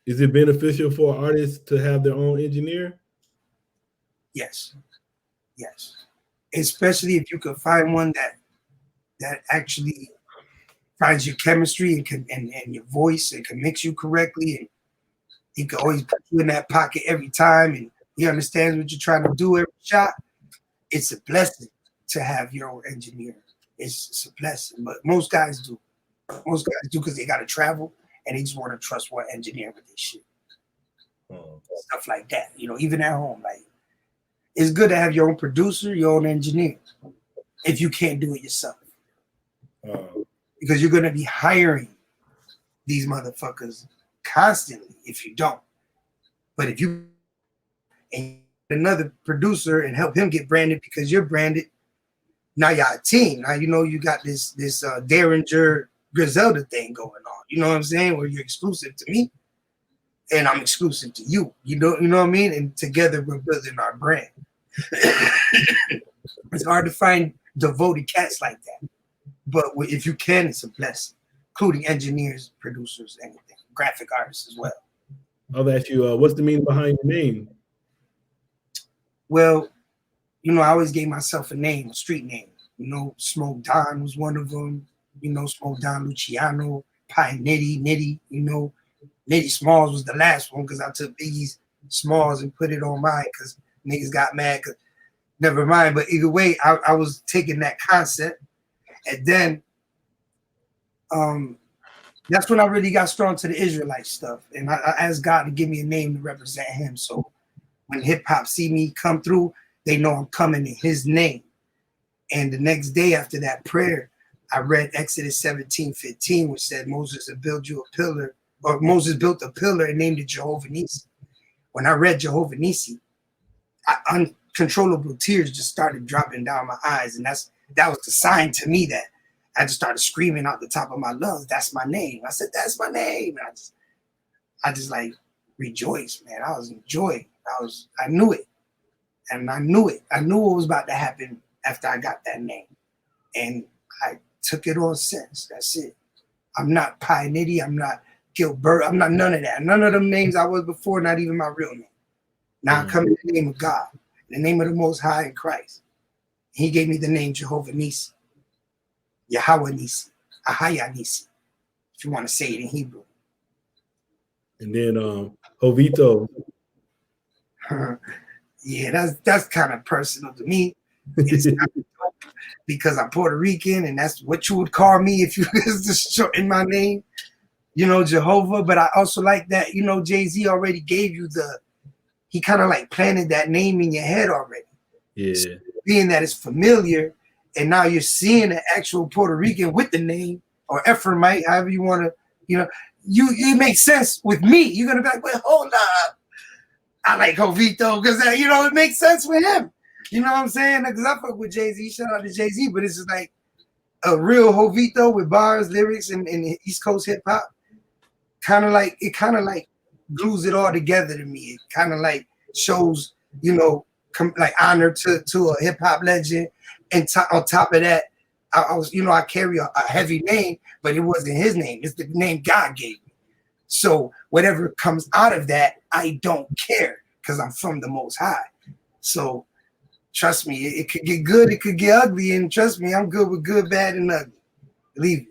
Speaker 2: is it beneficial for artists to have their own engineer?
Speaker 3: Yes. Especially if you could find one that actually finds your chemistry and your voice and can mix you correctly, and he can always put you in that pocket every time, and he understands what you're trying to do every shot. It's a blessing to have your own engineer. It's a blessing, but most guys do. Most guys do because they got to travel and they just want to trust one engineer with this shit. Stuff like that, you know, even at home. Like, it's good to have your own producer, your own engineer, if you can't do it yourself. Because you're going to be hiring these motherfuckers constantly if you don't. But if you and another producer and help him get branded because you're branded, now y'all a team. Now you know you got this Derringer Griselda thing going on. You know what I'm saying? Where you're exclusive to me and I'm exclusive to you. You know what I mean? And together we're building our brand. It's hard to find devoted cats like that. But if you can, it's a blessing, including engineers, producers, anything, graphic artists as well.
Speaker 2: I'll ask you, what's the meaning behind your name?
Speaker 3: Well, you know, I always gave myself a name, a street name. You know, Smoke Don was one of them. You know, Smoke Don Luciano, Pie Nitty. You know, Nitty Smalls was the last one because I took Biggie's Smalls and put it on mine because niggas got mad. Never mind. But either way, I was taking that concept. And then that's when I really got strong to the Israelite stuff. And I asked God to give me a name to represent him. So when hip hop see me come through, they know I'm coming in his name. And the next day after that prayer, I read Exodus 17:15, which said Moses had built you a pillar, or Moses built a pillar and named it Jehovah Nissi. When I read Jehovah Nissi, uncontrollable tears just started dropping down my eyes. And that was the sign to me that I just started screaming out the top of my lungs, that's my name. I said, that's my name. And I just like rejoiced, man. I was in joy. I knew it. And I knew it. I knew what was about to happen after I got that name. And I took it on since. That's it. I'm not Pi Nitty. I'm not Gilbert. I'm not none of that. None of them names I was before, not even my real name. Now I come in the name of God, in the name of the Most High in Christ. He gave me the name Jehovah Nissi, Yahweh Nissi, Ahaya Nissi, if you want to say it in Hebrew.
Speaker 2: And then Hovito.
Speaker 3: Yeah, that's kind of personal to me. It's kind of dope because I'm Puerto Rican, and that's what you would call me if you was to shorten my name, you know, Jehovah. But I also like that, you know, Jay-Z already gave you he kind of like planted that name in your head already.
Speaker 2: Yeah.
Speaker 3: So being that it's familiar, and now you're seeing an actual Puerto Rican with the name, or Ephraimite, however you want to, you know, it makes sense with me. You're gonna be like, wait, hold up. I like Hovito because, you know, it makes sense with him. You know what I'm saying? Because I fuck with Jay-Z. Shout out to Jay-Z, but it's just like a real Hovito with bars, lyrics, and East Coast hip hop. Kind of like glues it all together to me. It kind of like shows, you know, like honor to a hip hop legend. And on top of that, I was, you know, I carry a heavy name, but it wasn't his name. It's the name God gave me. So whatever comes out of that, I don't care because I'm from the Most High. So trust me, it could get good, it could get ugly, and trust me, I'm good with good, bad, and ugly. Believe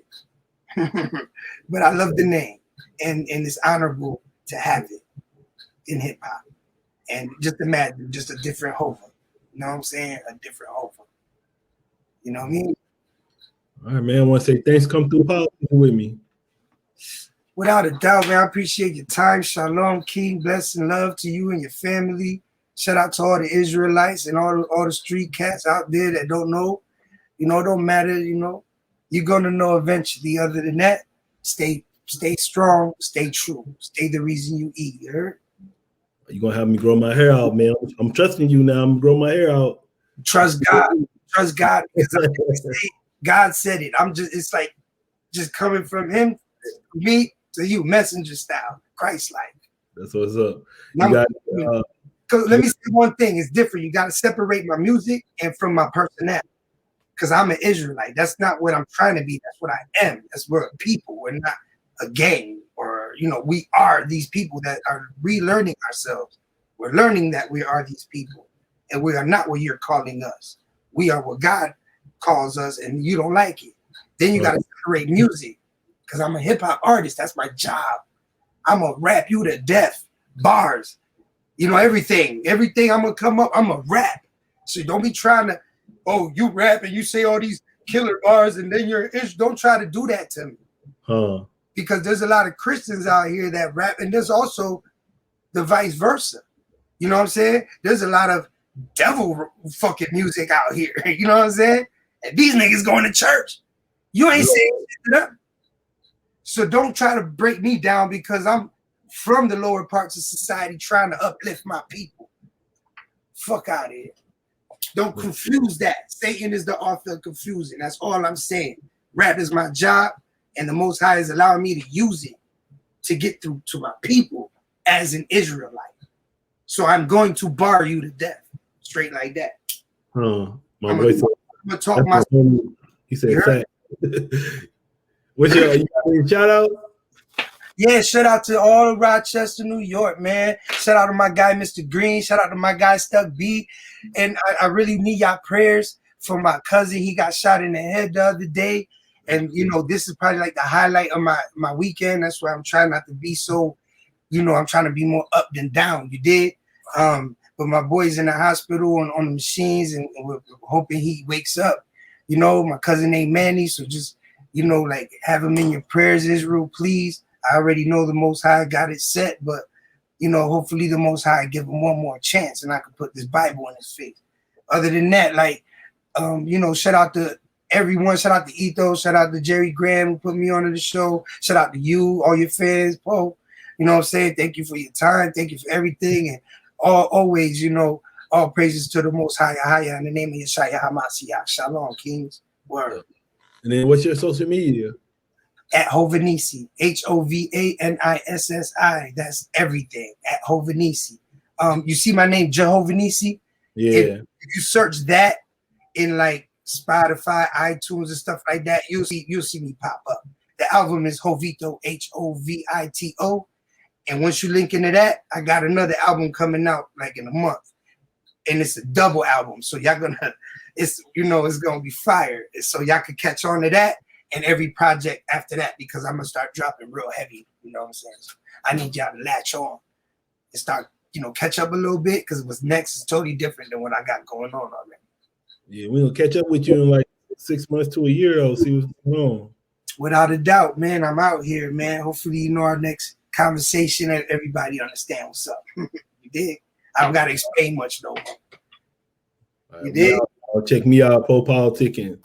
Speaker 3: it. But I love the name, and it's honorable to have it in hip hop. And just imagine, just a different Hova. You know what I'm saying? A different Hova. You know what I mean?
Speaker 2: All right, man. I want to say thanks. Come through politics with me.
Speaker 3: Without a doubt, man, I appreciate your time. Shalom, King, blessing, love to you and your family. Shout out to all the Israelites and all the street cats out there that don't know. You know, it don't matter, you know. You're going to know eventually. Other than that, stay strong, stay true. Stay the reason you eat, you heard?
Speaker 2: You're going to have me grow my hair out, man. I'm trusting you now. I'm going to grow my hair out.
Speaker 3: Trust God. Trust God. Because God said it. It's like just coming from him, me, to you, messenger style, Christ-like.
Speaker 2: That's what's up.
Speaker 3: Let me say one thing. It's different. You got to separate my music and from my personality. Because I'm an Israelite. That's not what I'm trying to be. That's what I am. We're a people. We're not a gang. Or, you know, we are these people that are relearning ourselves. We're learning that we are these people. And we are not what you're calling us. We are what God calls us, and you don't like it. Then you got to separate music. Because I'm a hip-hop artist. That's my job. I'm going to rap you to death. Bars. You know, everything I'm going to come up, I'm going to rap. So don't be trying to, you rap and you say all these killer bars and then don't try to do that to me. Because there's a lot of Christians out here that rap, and there's also the vice versa. You know what I'm saying? There's a lot of devil fucking music out here. You know what I'm saying? And these niggas going to church. You ain't saying shit to them. So don't try to break me down because I'm from the lower parts of society trying to uplift my people. Fuck out of here. Don't confuse that. Satan is the author of confusion. That's all I'm saying. Rap is my job, and the Most High is allowing me to use it to get through to my people as an Israelite. So I'm going to bar you to death. Straight like that.
Speaker 2: My
Speaker 3: I'm
Speaker 2: voice.
Speaker 3: going to talk my...
Speaker 2: He said, "Fat." What's your shout out?
Speaker 3: Yeah, shout out to all of Rochester, New York, man. Shout out to my guy, Mr. Green. Shout out to my guy, Stuck B. And I really need y'all prayers for my cousin. He got shot in the head the other day. And, you know, this is probably like the highlight of my weekend. That's why I'm trying not to be so, you know, I'm trying to be more up than down. You did. But my boy's in the hospital on the machines, and we're hoping he wakes up. You know, my cousin named Manny. So just, you know, like have him in your prayers, Israel, please. I already know the Most High got it set, but, you know, hopefully the Most High give him one more chance and I can put this Bible in his face. Other than that, like, You know, shout out to everyone. Shout out to Ethos. Shout out to Jerry Graham who put me on the show. Shout out to you, all your fans, Poe. You know what I'm saying? Thank you for your time. Thank you for everything. And always, you know, all praises to the Most High, in the name of Yeshaya HaMashiach. Shalom, kings. Word.
Speaker 2: And then what's your social media?
Speaker 3: At Jehovah Nissi, HOVANISSI. That's everything. At Jehovah Nissi. You see my name, Jehovah Nissi?
Speaker 2: Yeah.
Speaker 3: If you search that in like Spotify, iTunes, and stuff like that, you'll see me pop up. The album is Hovito, HOVITO. And once you link into that, I got another album coming out like in a month. And it's a double album. So y'all gonna, it's gonna be fire. So y'all can catch on to that and every project after that, because I'm gonna start dropping real heavy. You know what I'm saying? So I need y'all to latch on and start, catch up a little bit, because what's next is totally different than what I got going on already. Yeah,
Speaker 2: we're gonna catch up with you in like 6 months to a year though, see what's going on.
Speaker 3: Without a doubt, man. I'm out here, man. Hopefully, our next conversation and everybody understand what's up. You dig? I don't gotta explain much no more. You dig?
Speaker 2: Check me out, PoPolitickin.